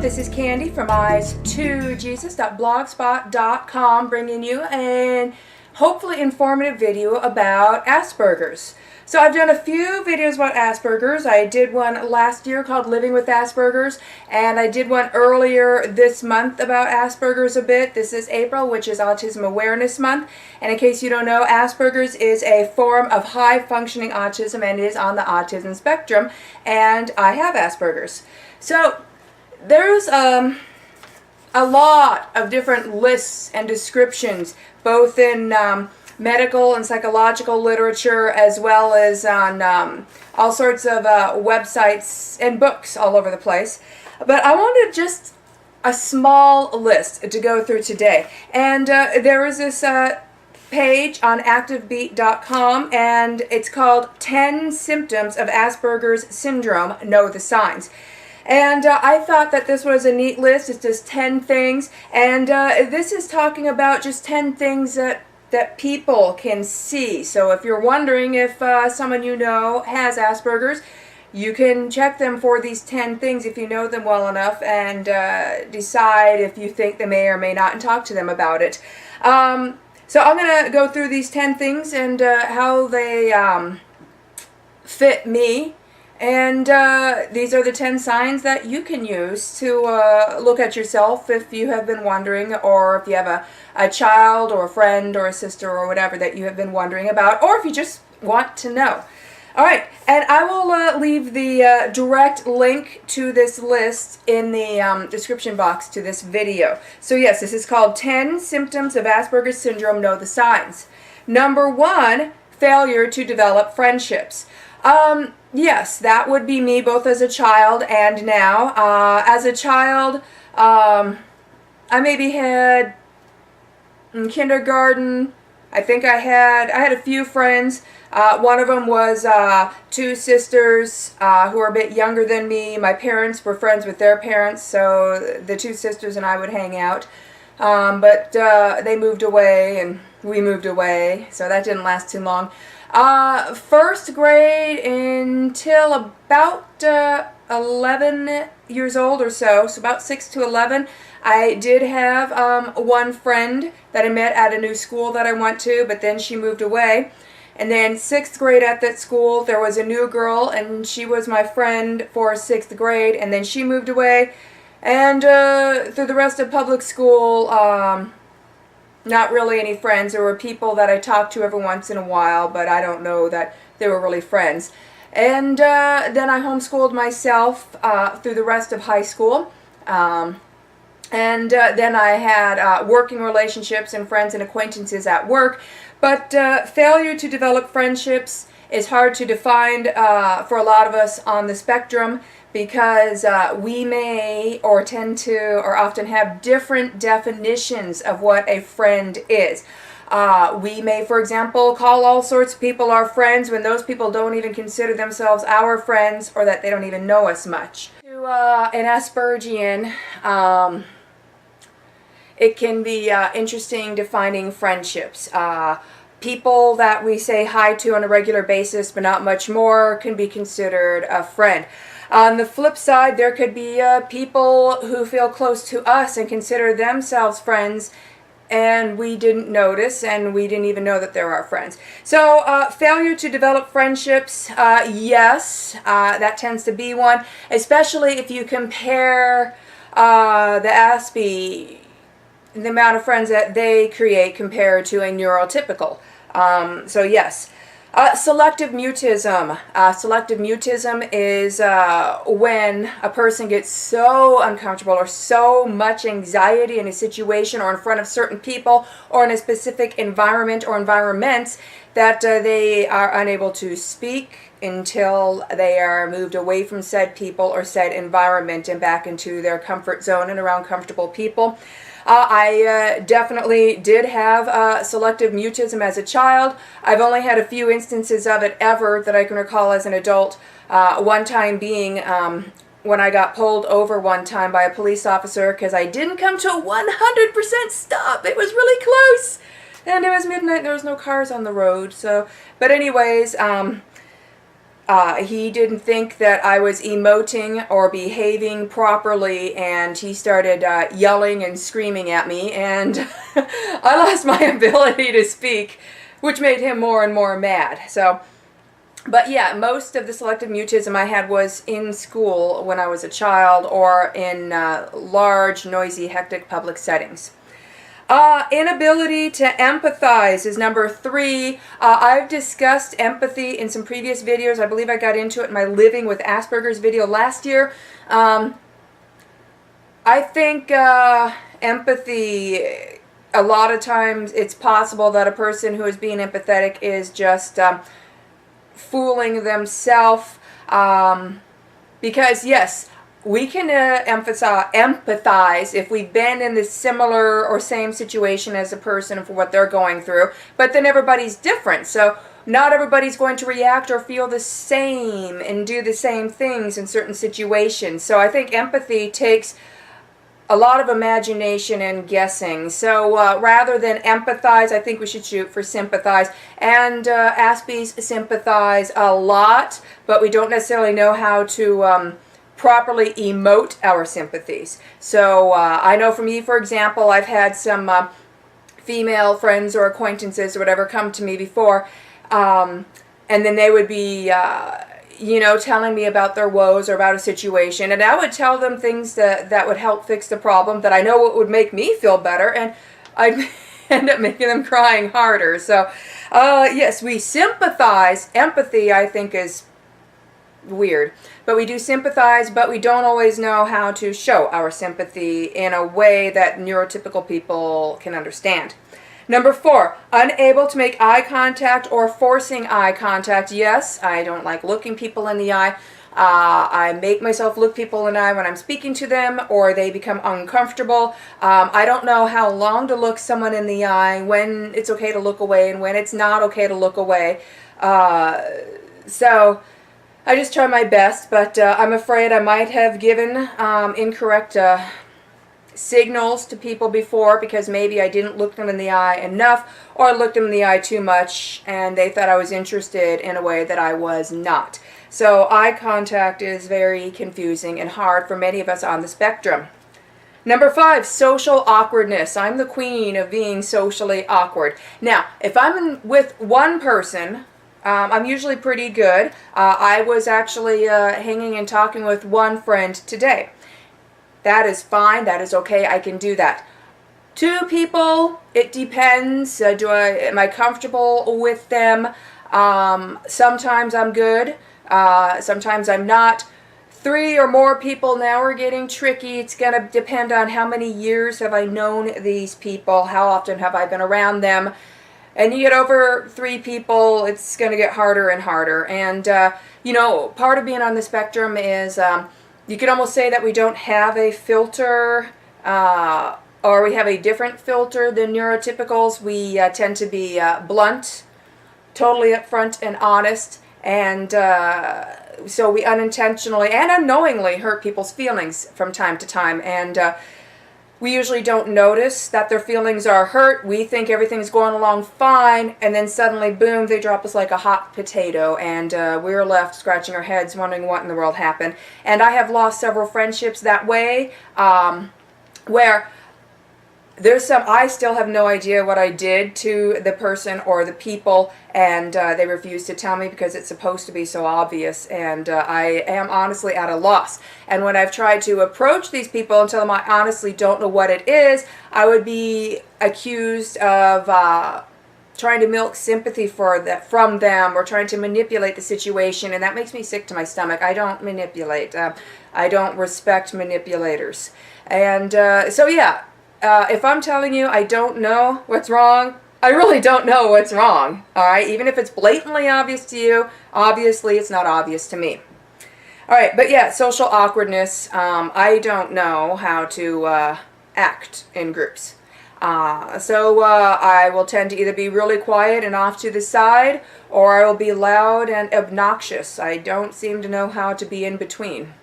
this is Candy from eyes2jesus.blogspot.com, bringing you an hopefully informative video about Aspergers. So I've done a few videos about Aspergers. I did one last year called Living with Aspergers, and I did one earlier this month about Aspergers a bit. This is April, which is Autism Awareness Month. And in case you don't know, Aspergers is a form of high-functioning autism and is on the autism spectrum, and I have Aspergers. So there's a lot of different lists and descriptions, both in medical and psychological literature, as well as on all sorts of websites and books all over the place. But I wanted just a small list to go through today. And there is this page on activebeat.com, and it's called 10 Symptoms of Asperger's Syndrome, Know the Signs. And I thought that this was a neat list. It's just 10 things. And this is talking about just 10 things that people can see. So if you're wondering if someone you know has Asperger's, you can check them for these 10 things if you know them well enough, and decide if you think they may or may not, and talk to them about it. So I'm going to go through these 10 things and how they fit me. And these are the 10 signs that you can use to look at yourself if you have been wondering, or if you have a child or a friend or a sister or whatever that you have been wondering about, or if you just want to know. Alright, and I will leave the direct link to this list in the description box to this video. So yes, this is called 10 Symptoms of Asperger's Syndrome, Know the Signs. Number 1, failure to develop friendships. Yes, that would be me both as a child and now. As a child, I maybe had in kindergarten, I think I had a few friends. One of them was two sisters who were a bit younger than me. My parents were friends with their parents, so the two sisters and I would hang out. But they moved away and we moved away, so that didn't last too long. First grade until about 11 years old or so about 6 to 11, I did have one friend that I met at a new school that I went to, but then she moved away. And then 6th grade at that school, there was a new girl, and she was my friend for 6th grade, and then she moved away. And through the rest of public school, not really any friends. There were people that I talked to every once in a while, but I don't know that they were really friends. And then I homeschooled myself through the rest of high school. And then I had working relationships and friends and acquaintances at work. But failure to develop friendships is hard to define for a lot of us on the spectrum, because we may or tend to or often have different definitions of what a friend is. We may, for example, call all sorts of people our friends when those people don't even consider themselves our friends, or that they don't even know us much. To an Aspergian, it can be interesting defining friendships. People that we say hi to on a regular basis but not much more can be considered a friend. On the flip side, there could be people who feel close to us and consider themselves friends, and we didn't notice, and we didn't even know that they're our friends. So failure to develop friendships, yes, that tends to be one, especially if you compare the Aspie, the amount of friends that they create compared to a neurotypical. So yes. Selective mutism. Selective mutism is when a person gets so uncomfortable or so much anxiety in a situation or in front of certain people or in a specific environment or environments that they are unable to speak until they are moved away from said people or said environment and back into their comfort zone and around comfortable people. I definitely did have selective mutism as a child. I've only had a few instances of it ever that I can recall as an adult. One time being when I got pulled over one time by a police officer because I didn't come to a 100% stop. It was really close. And it was midnight, there was no cars on the road. So, but anyways, He didn't think that I was emoting or behaving properly, and he started yelling and screaming at me, and I lost my ability to speak, which made him more and more mad. So, but yeah, most of the selective mutism I had was in school when I was a child, or in large, noisy, hectic public settings. Inability to empathize is number 3. I've discussed empathy in some previous videos. I believe I got into it in my Living with Aspergers video last year. I think empathy, a lot of times it's possible that a person who is being empathetic is just fooling themselves. Because yes, we can empathize if we've been in the similar or same situation as a person for what they're going through, but then everybody's different. So not everybody's going to react or feel the same and do the same things in certain situations. So I think empathy takes a lot of imagination and guessing. So rather than empathize, I think we should shoot for sympathize. And Aspies sympathize a lot, but we don't necessarily know how to properly emote our sympathies. So I know for me, for example, I've had some female friends or acquaintances or whatever come to me before, and then they would be you know, telling me about their woes or about a situation, and I would tell them things that would help fix the problem, that I know would make me feel better, and I'd end up making them crying harder. So yes, we sympathize. Empathy, I think, is weird, but we do sympathize, but we don't always know how to show our sympathy in a way that neurotypical people can understand. Number 4, unable to make eye contact or forcing eye contact. Yes, I don't like looking people in the eye. I make myself look people in the eye when I'm speaking to them, or they become uncomfortable. I don't know how long to look someone in the eye, when it's okay to look away and when it's not okay to look away. So I just try my best, but I'm afraid I might have given incorrect signals to people before, because maybe I didn't look them in the eye enough, or looked them in the eye too much, and they thought I was interested in a way that I was not. So eye contact is very confusing and hard for many of us on the spectrum. Number 5, social awkwardness. I'm the queen of being socially awkward. Now, if I'm with one person, I'm usually pretty good. I was actually hanging and talking with one friend today. That is fine. That is okay. I can do that. 2 people, it depends. Am I comfortable with them? Sometimes I'm good. Sometimes I'm not. 3 or more people, now we're getting tricky. It's going to depend on how many years have I known these people, how often have I been around them. And you get over 3 people, it's going to get harder and harder. And, you know, part of being on the spectrum is you could almost say that we don't have a filter, or we have a different filter than neurotypicals. We tend to be blunt, totally upfront and honest, and so we unintentionally and unknowingly hurt people's feelings from time to time, and we usually don't notice that their feelings are hurt. We think everything's going along fine, and then suddenly, boom, they drop us like a hot potato, and we're left scratching our heads wondering what in the world happened. And I have lost several friendships that way, where I still have no idea what I did to the person or the people, and they refuse to tell me because it's supposed to be so obvious, and I am honestly at a loss. And when I've tried to approach these people and tell them I honestly don't know what it is, I would be accused of trying to milk sympathy from them, or trying to manipulate the situation, and that makes me sick to my stomach. I don't manipulate. I don't respect manipulators. And so yeah. If I'm telling you I don't know what's wrong, I really don't know what's wrong, alright? Even if it's blatantly obvious to you, obviously it's not obvious to me. Alright, but yeah, social awkwardness, I don't know how to act in groups. So I will tend to either be really quiet and off to the side, or I will be loud and obnoxious. I don't seem to know how to be in between.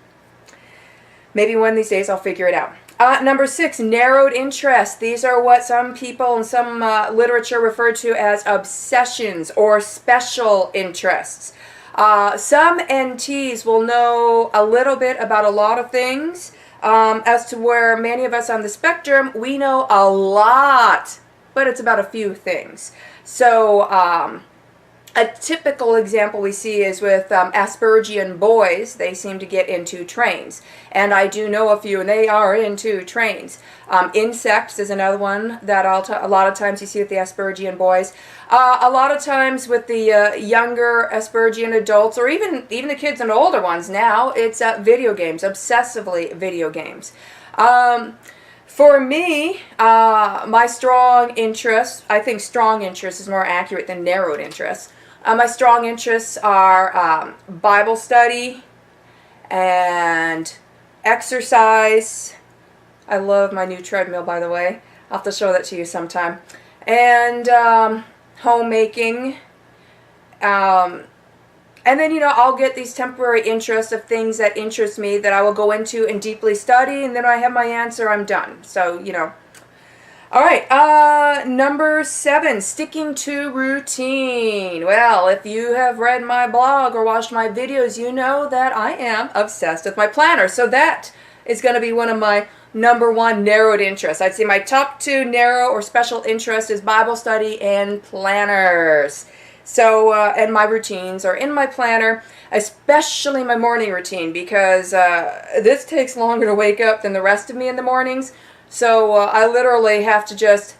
Maybe one of these days I'll figure it out. Number 6, narrowed interest. These are what some people in some literature refer to as obsessions or special interests. Some NTs will know a little bit about a lot of things, as to where many of us on the spectrum, we know a lot, but it's about a few things. So, a typical example we see is with Aspergian boys. They seem to get into trains. And I do know a few, and they are into trains. Insects is another one that a lot of times you see with the Aspergian boys. A lot of times with the younger Aspergian adults, or even the kids and older ones now, it's video games, obsessively video games. For me, my strong interest, I think strong interest is more accurate than narrowed interest. My strong interests are Bible study and exercise. I love my new treadmill, by the way. I'll have to show that to you sometime. And homemaking. And then, I'll get these temporary interests of things that interest me that I will go into and deeply study, and then when I have my answer, I'm done. So, All right, number 7, sticking to routine. Well, if you have read my blog or watched my videos, you know that I am obsessed with my planner. So that is going to be one of my number 1 narrowed interests. I'd say my top 2 narrow or special interest is Bible study and planners. So, and my routines are in my planner, especially my morning routine, because this takes longer to wake up than the rest of me in the mornings. So I literally have to just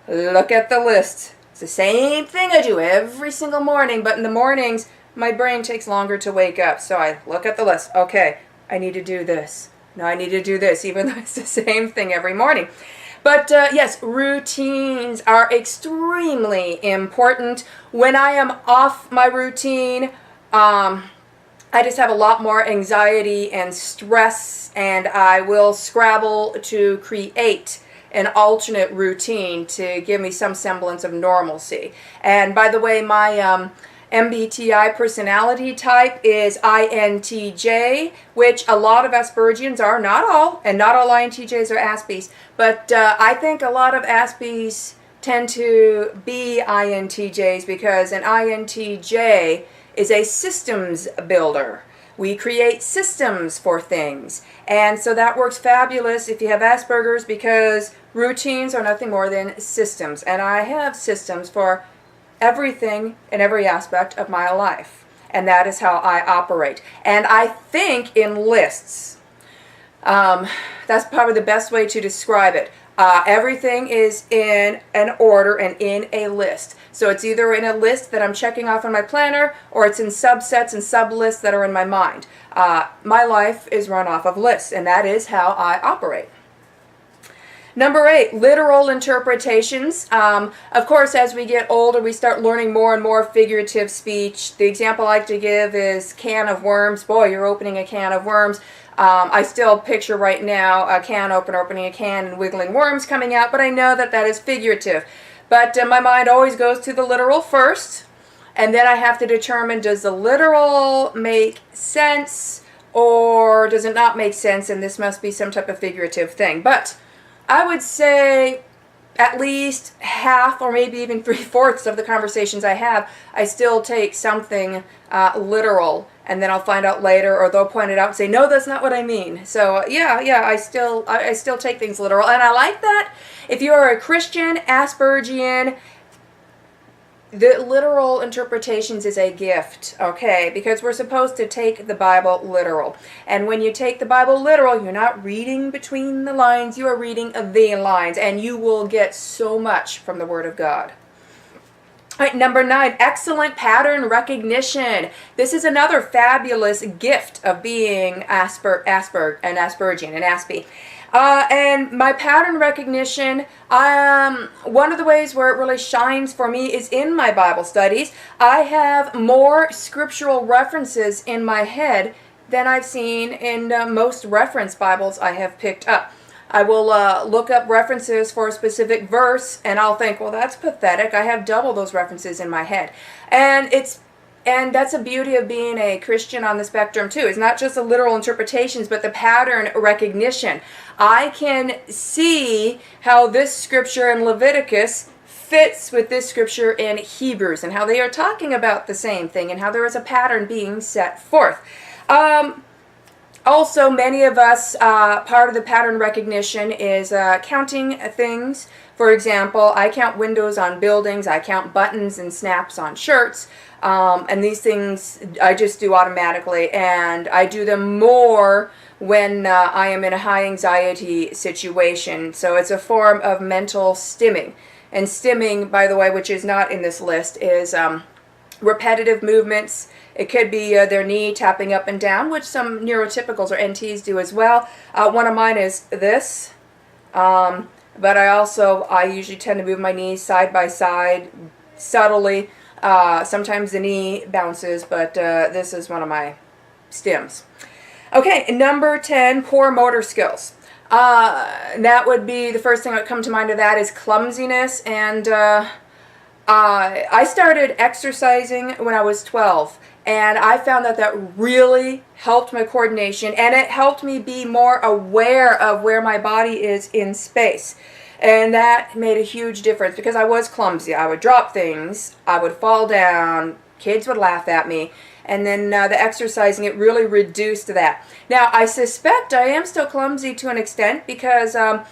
look at the list. It's the same thing I do every single morning, but in the mornings, my brain takes longer to wake up. So I look at the list. Okay, I need to do this. No, I need to do this, even though it's the same thing every morning. But yes, routines are extremely important. When I am off my routine, I just have a lot more anxiety and stress, and I will scrabble to create an alternate routine to give me some semblance of normalcy. And by the way, my MBTI personality type is INTJ, which a lot of Aspergians are, not all, and not all INTJs are Aspies, but I think a lot of Aspies tend to be INTJs because an INTJ is a systems builder. We create systems for things. And so that works fabulous if you have Asperger's, because routines are nothing more than systems. And I have systems for everything and every aspect of my life. And that is how I operate. And I think in lists. That's probably the best way to describe it. Everything is in an order and in a list. So it's either in a list that I'm checking off on my planner, or it's in subsets and sublists that are in my mind. My life is run off of lists, and that is how I operate. Number 8, literal interpretations. Of course, as we get older, we start learning more and more figurative speech. The example I like to give is can of worms. Boy, you're opening a can of worms. I still picture right now a can opener opening a can and wiggling worms coming out, but I know that that is figurative. But my mind always goes to the literal first, and then I have to determine, does the literal make sense or does it not make sense, and this must be some type of figurative thing. But I would say at least half or maybe even 3/4 of the conversations I have, I still take something literal, and then I'll find out later, or they'll point it out and say, no, that's not what I mean. So yeah, I still take things literal, and I like that. If you are a Christian, Aspergian, the literal interpretations is a gift, okay? Because we're supposed to take the Bible literal. And when you take the Bible literal, you're not reading between the lines, you are reading the lines, and you will get so much from the Word of God. All right, number 9, excellent pattern recognition. This is another fabulous gift of being an Aspergian, an Aspie. And my pattern recognition, one of the ways where it really shines for me is in my Bible studies. I have more scriptural references in my head than I've seen in most reference Bibles I have picked up. I will look up references for a specific verse, and I'll think, well, that's pathetic. I have double those references in my head. And that's the beauty of being a Christian on the spectrum, too. It's not just the literal interpretations, but the pattern recognition. I can see how this scripture in Leviticus fits with this scripture in Hebrews and how they are talking about the same thing and how there is a pattern being set forth. Also, many of us, part of the pattern recognition is counting things. For example, I count windows on buildings, I count buttons and snaps on shirts, and these things I just do automatically, and I do them more when I am in a high anxiety situation. So it's a form of mental stimming. And stimming, by the way, which is not in this list, is repetitive movements. It could be their knee tapping up and down, which some neurotypicals or NTs do as well. One of mine is this, but I usually tend to move my knees side by side, subtly. Sometimes the knee bounces, but this is one of my stims. Okay, number 10, poor motor skills. That would be the first thing that would come to mind of that is clumsiness, and I started exercising when I was 12. And I found that that really helped my coordination, and it helped me be more aware of where my body is in space. And that made a huge difference because I was clumsy. I would drop things, I would fall down, kids would laugh at me, and then the exercising, it really reduced that. Now, I suspect I am still clumsy to an extent because I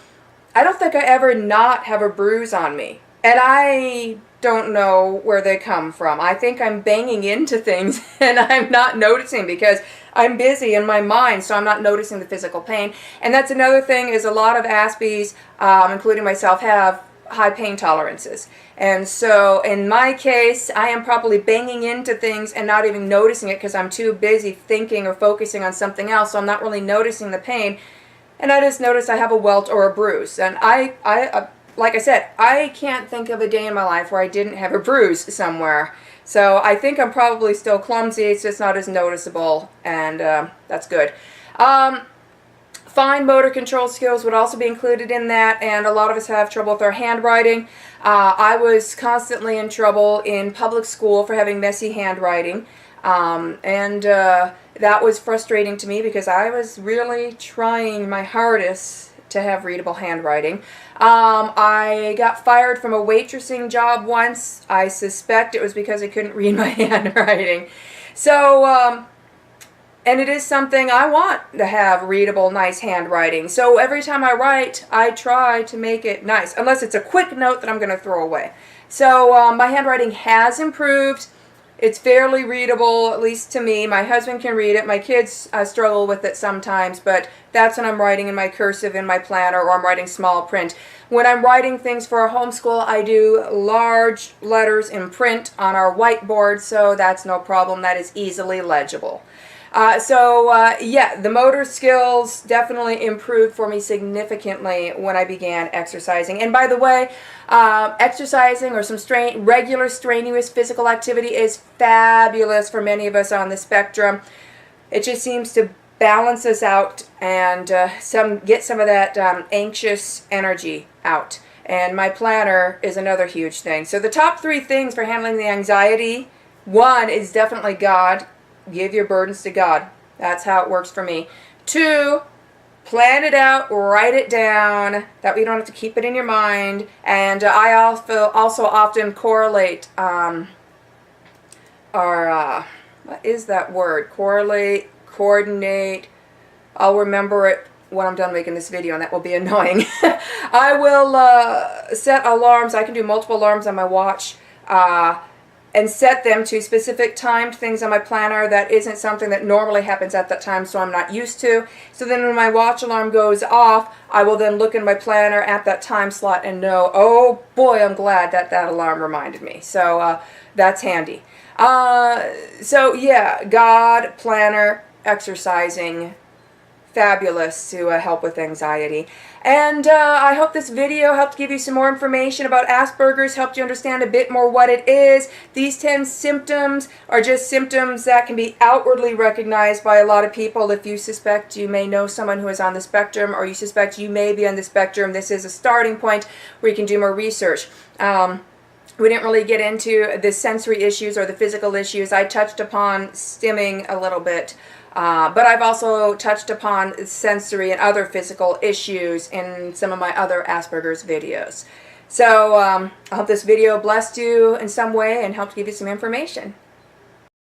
don't think I ever not have a bruise on me. And I don't know where they come from. I think I'm banging into things and I'm not noticing because I'm busy in my mind, so I'm not noticing the physical pain. And that's another thing is a lot of Aspies, including myself, have high pain tolerances. And so in my case, I am probably banging into things and not even noticing it because I'm too busy thinking or focusing on something else, so I'm not really noticing the pain. And I just noticed I have a welt or a bruise. And like I said, I can't think of a day in my life where I didn't have a bruise somewhere. So I think I'm probably still clumsy. It's just not as noticeable, and that's good. Fine motor control skills would also be included in that, and a lot of us have trouble with our handwriting. I was constantly in trouble in public school for having messy handwriting, and that was frustrating to me because I was really trying my hardest to have readable handwriting. I got fired from a waitressing job once. I suspect it was because I couldn't read my handwriting. So, and it is something I want to have readable, nice handwriting. So every time I write, I try to make it nice, unless it's a quick note that I'm going to throw away. So my handwriting has improved. It's fairly readable, at least to me. My husband can read it. My kids struggle with it sometimes, but that's when I'm writing in my cursive in my planner, or I'm writing small print. When I'm writing things for a homeschool, I do large letters in print on our whiteboard, so that's no problem. That is easily legible. Yeah, the motor skills definitely improved for me significantly when I began exercising. And by the way, exercising or some regular strenuous physical activity is fabulous for many of us on the spectrum. It just seems to balance us out and get some of that anxious energy out. And my planner is another huge thing. So the top 3 things for handling the anxiety, 1 is definitely God. Give your burdens to God. That's how it works for me. 2, plan it out, write it down. That way you don't have to keep it in your mind. And I also often correlate, what is that word? Correlate, coordinate. I'll remember it when I'm done making this video, and that will be annoying. I will set alarms. I can do multiple alarms on my watch. And set them to specific timed things on my planner that isn't something that normally happens at that time, so I'm not used to. So then when my watch alarm goes off, I will then look in my planner at that time slot and know, oh boy, I'm glad that that alarm reminded me. So that's handy. So yeah, God, planner, exercising, fabulous to help with anxiety. And I hope this video helped give you some more information about Asperger's, helped you understand a bit more what it is. These 10 symptoms are just symptoms that can be outwardly recognized by a lot of people. If you suspect you may know someone who is on the spectrum, or you suspect you may be on the spectrum, this is a starting point where you can do more research. We didn't really get into the sensory issues or the physical issues. I touched upon stimming a little bit. But I've also touched upon sensory and other physical issues in some of my other Asperger's videos. So I hope this video blessed you in some way and helped give you some information.